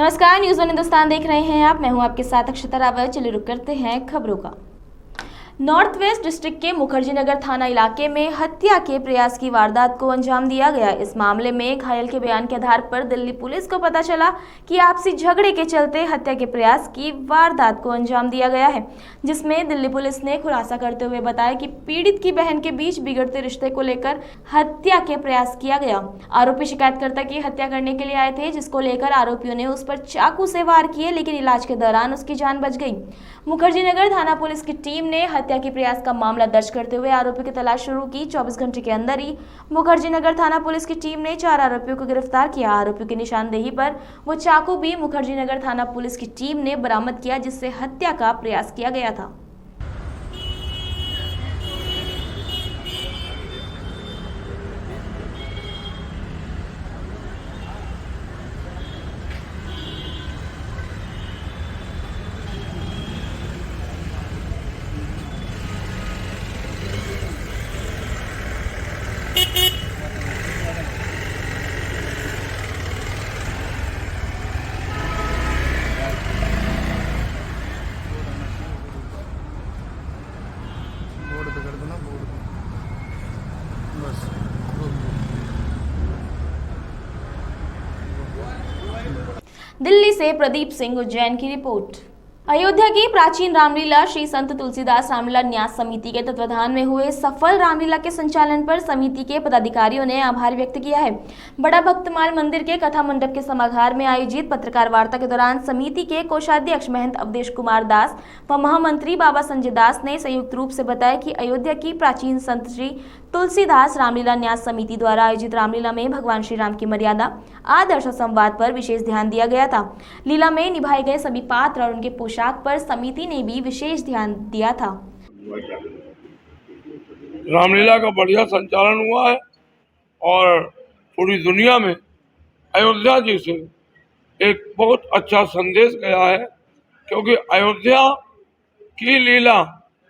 नमस्कार, news one Hindustan देख रहे हैं आप। मैं हूं आपके साथ अक्षता रावत। चलिए रुक करते हैं खबरों का। नॉर्थ वेस्ट डिस्ट्रिक्ट के मुखर्जी नगर थाना इलाके में हत्या के प्रयास की वारदात को अंजाम दिया गया। इस मामले में घायल के बयान के आधार पर दिल्ली पुलिस को पता चला कि आपसी झगड़े के चलते हत्या के प्रयास की वारदात को अंजाम दिया गया है, जिसमें दिल्ली पुलिस ने खुलासा करते हुए बताया कि पीड़ित की बहन के बीच बिगड़ते रिश्ते को लेकर हत्या के प्रयास किया गया। आरोपी शिकायतकर्ता की हत्या करने के लिए आए थे, जिसको लेकर आरोपियों ने उस पर चाकू से वार किए, लेकिन इलाज के दौरान उसकी जान बच गई। मुखर्जी नगर थाना पुलिस की टीम ने हत्या के प्रयास का मामला दर्ज करते हुए आरोपी की तलाश शुरू की। 24 घंटे के अंदर ही मुखर्जी नगर थाना पुलिस की टीम ने 4 आरोपियों को गिरफ्तार किया। आरोपियों की निशानदेही पर वो चाकू भी मुखर्जी नगर थाना पुलिस की टीम ने बरामद किया, जिससे हत्या का प्रयास किया गया था। दिल्ली से प्रदीप सिंह उज्जैन की रिपोर्ट। अयोध्या की प्राचीन रामलीला श्री संत तुलसीदास रामलीला न्यास समिति के तत्वाधान में हुए सफल रामलीला के संचालन पर समिति के पदाधिकारियों ने आभार व्यक्त किया है। बड़ा भक्तमाल मंदिर के कथा मंडप के सभागार में आयोजित पत्रकार वार्ता के दौरान समिति के कोषाध्यक्ष महंत अवधेश कुमार दास व महामंत्री बाबा संजय दास ने संयुक्त रूप से बताया कि अयोध्या की प्राचीन संत श्री तुलसीदास रामलीला न्यास समिति द्वारा आयोजित रामलीला में भगवान श्री राम की मर्यादा, आदर्श और संवाद पर विशेष ध्यान दिया गया था। लीला में निभाए गए सभी पात्र और उनके पोशाक पर समिति ने भी विशेष ध्यान दिया था। रामलीला का बढ़िया संचालन हुआ है और पूरी दुनिया में अयोध्या जी से एक बहुत अच्छा संदेश गया है, क्योंकि अयोध्या की लीला,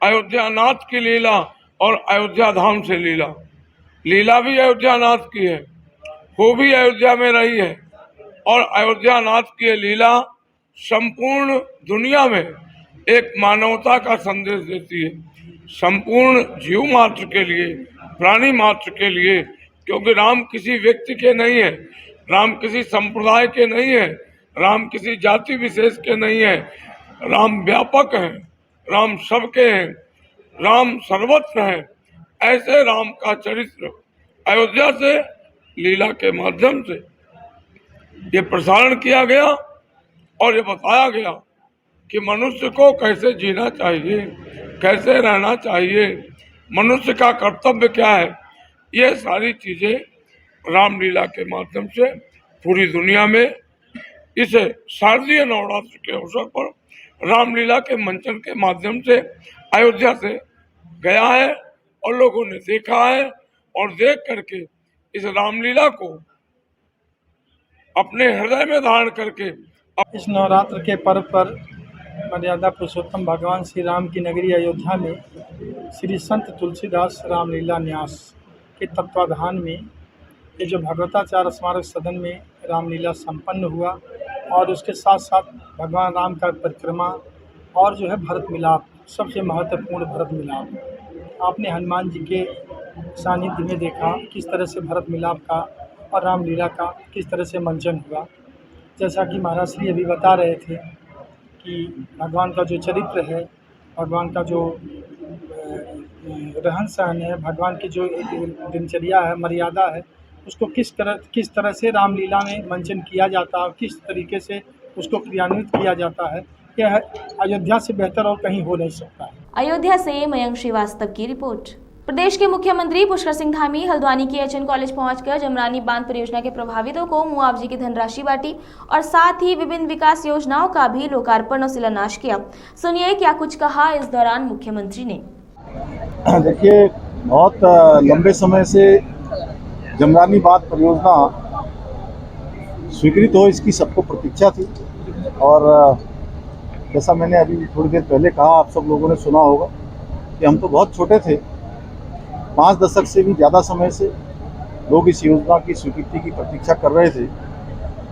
अयोध्या नाथ की लीला और अयोध्या धाम से लीला, लीला भी अयोध्या नाथ की है, वो भी अयोध्या में रही है और अयोध्या नाथ की लीला संपूर्ण दुनिया में एक मानवता का संदेश देती है, संपूर्ण जीव मात्र के लिए, प्राणी मात्र के लिए, क्योंकि राम किसी व्यक्ति के नहीं है, राम किसी संप्रदाय के नहीं है, राम किसी जाति विशेष के नहीं है, राम व्यापक है, राम सबके हैं, राम सर्वत्र है। ऐसे राम का चरित्र अयोध्या से लीला के माध्यम से ये प्रसारण किया गया और ये बताया गया कि मनुष्य को कैसे जीना चाहिए, कैसे रहना चाहिए, मनुष्य का कर्तव्य क्या है। ये सारी चीजें रामलीला के माध्यम से पूरी दुनिया में इस शारदीय नवरात्र के अवसर पर रामलीला के मंचन के माध्यम से अयोध्या से गया है और लोगों ने देखा है और देख करके इस रामलीला को अपने हृदय में धारण करके इस नवरात्र के पर्व पर मर्यादा पुरुषोत्तम भगवान श्री राम की नगरी अयोध्या में श्री संत तुलसीदास रामलीला न्यास के तत्वाधान में ये जो भगवताचार्य स्मारक सदन में रामलीला संपन्न हुआ और उसके साथ साथ भगवान राम का परिक्रमा और जो है भरत मिलाप, सबसे महत्वपूर्ण भरत मिलाप आपने हनुमान जी के सानिध्य में देखा किस तरह से भरत मिलाप का और रामलीला का किस तरह से मंचन हुआ। जैसा कि महाराज श्री अभी बता रहे थे कि भगवान का जो चरित्र है, भगवान का जो रहन सहन है, भगवान की जो दिनचर्या है, मर्यादा है, उसको किस तरह से रामलीला में मंचन किया जाता है, किस तरीके से उसको क्रियान्वित किया जाता है, यह अयोध्या से बेहतर और कहीं हो नहीं सकता है। अयोध्या से मयंक श्रीवास्तव की रिपोर्ट। प्रदेश के मुख्यमंत्री पुष्कर सिंह धामी हल्द्वानी के एचएन कॉलेज पहुंचकर जमरानी बांध परियोजना के प्रभावितों को मुआवजे की धनराशि बांटी और साथ ही विभिन्न विकास योजनाओं का भी लोकार्पण और शिलान्यास किया। सुनिए क्या कुछ कहा इस दौरान मुख्यमंत्री ने। देखिए, बहुत लंबे समय से जमरानी बांध परियोजना स्वीकृत हो, इसकी सबको प्रतीक्षा थी और जैसा मैंने अभी थोड़ी देर पहले कहा, आप सब लोगों ने सुना होगा कि हम तो बहुत छोटे थे, 5 दशक से भी ज़्यादा समय से लोग इस योजना की स्वीकृति की प्रतीक्षा कर रहे थे,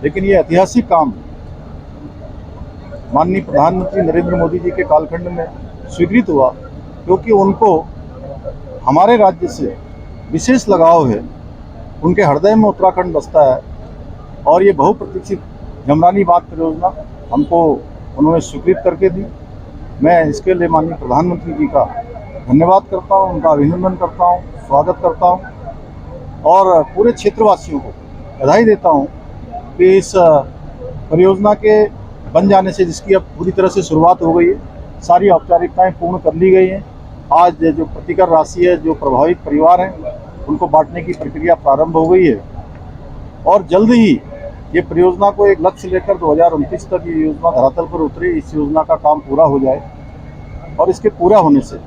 लेकिन ये ऐतिहासिक काम माननीय प्रधानमंत्री नरेंद्र मोदी जी के कालखंड में स्वीकृत हुआ, क्योंकि उनको हमारे राज्य से विशेष लगाव है। उनके हृदय में उत्तराखंड बसता है और ये बहुप्रतीक्षित जमरानी बांध परियोजना हमको उन्होंने स्वीकृत करके दी। मैं इसके लिए माननीय प्रधानमंत्री जी का धन्यवाद करता हूँ, उनका अभिनंदन करता हूँ, स्वागत करता हूँ और पूरे क्षेत्रवासियों को बधाई देता हूँ कि इस परियोजना के बन जाने से, जिसकी अब पूरी तरह से शुरुआत हो गई है, सारी औपचारिकताएं पूर्ण कर ली गई हैं। आज जो प्रतिकर राशि है, जो प्रभावित परिवार हैं, उनको बांटने की प्रक्रिया प्रारंभ हो गई है और जल्द ही ये परियोजना को एक लक्ष्य लेकर 2029 तक ये योजना धरातल पर उतरे, इस योजना का काम पूरा हो जाए और इसके पूरा होने से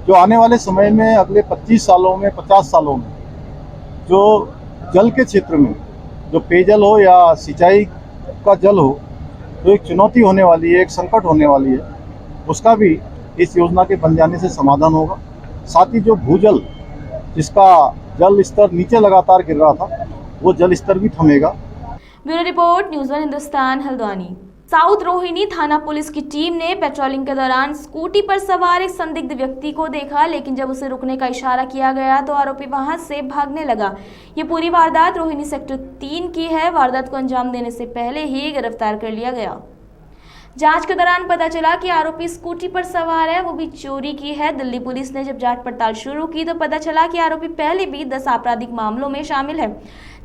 जो आने वाले समय में अगले 25 सालों में, 50 सालों में जो जल के क्षेत्र में जो पेयजल हो या सिंचाई का जल हो, जो एक चुनौती होने वाली है, एक संकट होने वाली है, उसका भी इस योजना के बन जाने से समाधान होगा। साथ ही जो भूजल, जिसका जल स्तर नीचे लगातार गिर रहा था, वो जल स्तर भी थमेगा। Bureau report, news 1 Hindustan, Haldwani. South Rohini थाना पुलिस की टीम ने पेट्रोलिंग के दौरान स्कूटी पर सवार एक संदिग्ध व्यक्ति को देखा, लेकिन जब उसे रुकने का इशारा किया गया तो आरोपी वहां से भागने लगा। ये पूरी वारदात रोहिणी सेक्टर 3 की है। वारदात को अंजाम देने से पहले ही गिरफ्तार कर लिया गया। जांच के दौरान पता चला कि आरोपी स्कूटी पर सवार है, वो भी चोरी की है। दिल्ली पुलिस ने जब जांच पड़ताल शुरू की तो पता चला कि आरोपी पहले भी 10 आपराधिक मामलों में शामिल है,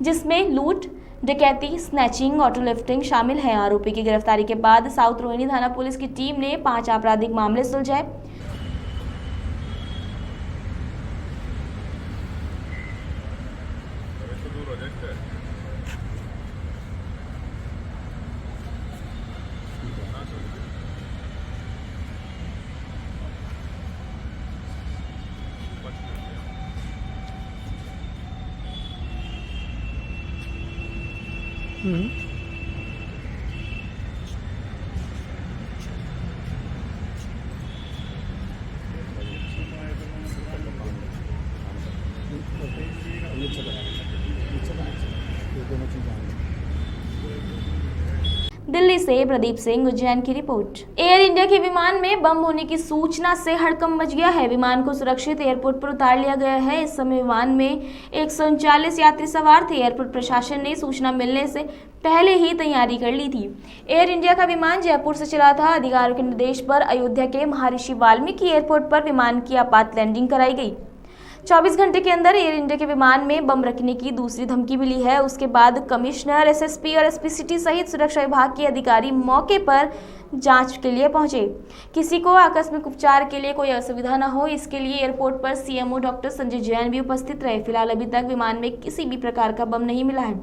जिसमें लूट, डकैती, स्नैचिंग, ऑटो लिफ्टिंग शामिल है। आरोपी की गिरफ्तारी के बाद साउथ रोहिणी थाना पुलिस की टीम ने 5 आपराधिक मामले सुलझाए। दिल्ली से प्रदीप सिंह, उज्जैन की रिपोर्ट। एयर इंडिया के विमान में बम होने की सूचना से हड़कंप मच गया है। विमान को सुरक्षित एयरपोर्ट पर उतार लिया गया है। इस समय विमान में 139 यात्री सवार थे। एयरपोर्ट प्रशासन ने सूचना मिलने से पहले ही तैयारी कर ली थी। एयर इंडिया का विमान जयपुर से चला था। अधिकारियों के निर्देश पर अयोध्या के महर्षि वाल्मीकि एयरपोर्ट पर विमान की आपात लैंडिंग कराई गई। 24 घंटे के अंदर एयर इंडिया के विमान में बम रखने की दूसरी धमकी मिली है। उसके बाद कमिश्नर, एसएसपी और एसपी सिटी सहित सुरक्षा विभाग के अधिकारी मौके पर जांच के लिए पहुंचे। किसी को आकस्मिक उपचार के लिए कोई असुविधा न हो, इसके लिए एयरपोर्ट पर सीएमओ डॉक्टर संजय जैन भी उपस्थित रहे। फिलहाल अभी तक विमान में किसी भी प्रकार का बम नहीं मिला है।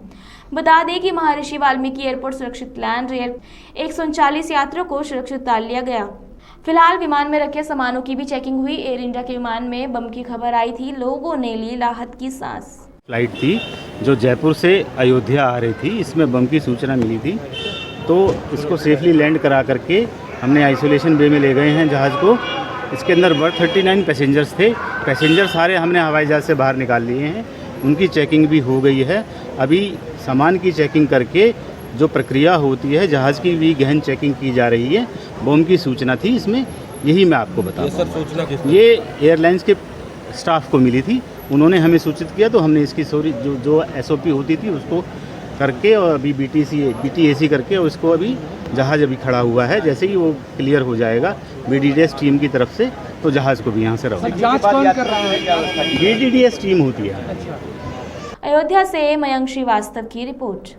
बता दें कि महर्षि वाल्मीकि एयरपोर्ट सुरक्षित लैंड, 139 यात्रियों को सुरक्षित उतार लिया गया। फिलहाल विमान में रखे सामानों की भी चेकिंग हुई। एयर इंडिया के विमान में बम की खबर आई थी, लोगों ने ली राहत की सांस। फ्लाइट थी जो जयपुर से अयोध्या आ रही थी, इसमें बम की सूचना मिली थी, तो इसको सेफली लैंड करा करके हमने आइसोलेशन बे में ले गए हैं जहाज़ को। इसके अंदर 39 पैसेंजर्स थे। पैसेंजर सारे हमने हवाई जहाज़ से बाहर निकाल लिए हैं, उनकी चेकिंग भी हो गई है। अभी सामान की चेकिंग करके जो प्रक्रिया होती है, जहाज़ की भी गहन चेकिंग की जा रही है। बम की सूचना थी इसमें, यही मैं आपको बता दूं। ये एयरलाइंस के स्टाफ को मिली थी, उन्होंने हमें सूचित किया, तो हमने इसकी जो एसओपी होती थी उसको करके और अभी बीटीएसी करके उसको अभी जहाज़ अभी खड़ा हुआ है। जैसे ही वो क्लियर हो जाएगा बीडीडीएस टीम की तरफ से, तो जहाज़ को भी यहाँ से रवाना। जांच कौन कर रहा है? बीडीडीएस टीम होती है। अयोध्या से मयंक श्रीवास्तव की रिपोर्ट।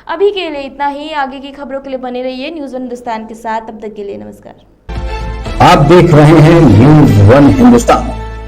अभी के लिए इतना ही। आगे की खबरों के लिए बने रहिए न्यूज़ 1 हिंदुस्तान के साथ। तब तक के लिए नमस्कार। आप देख रहे हैं न्यूज़ 1 हिंदुस्तान।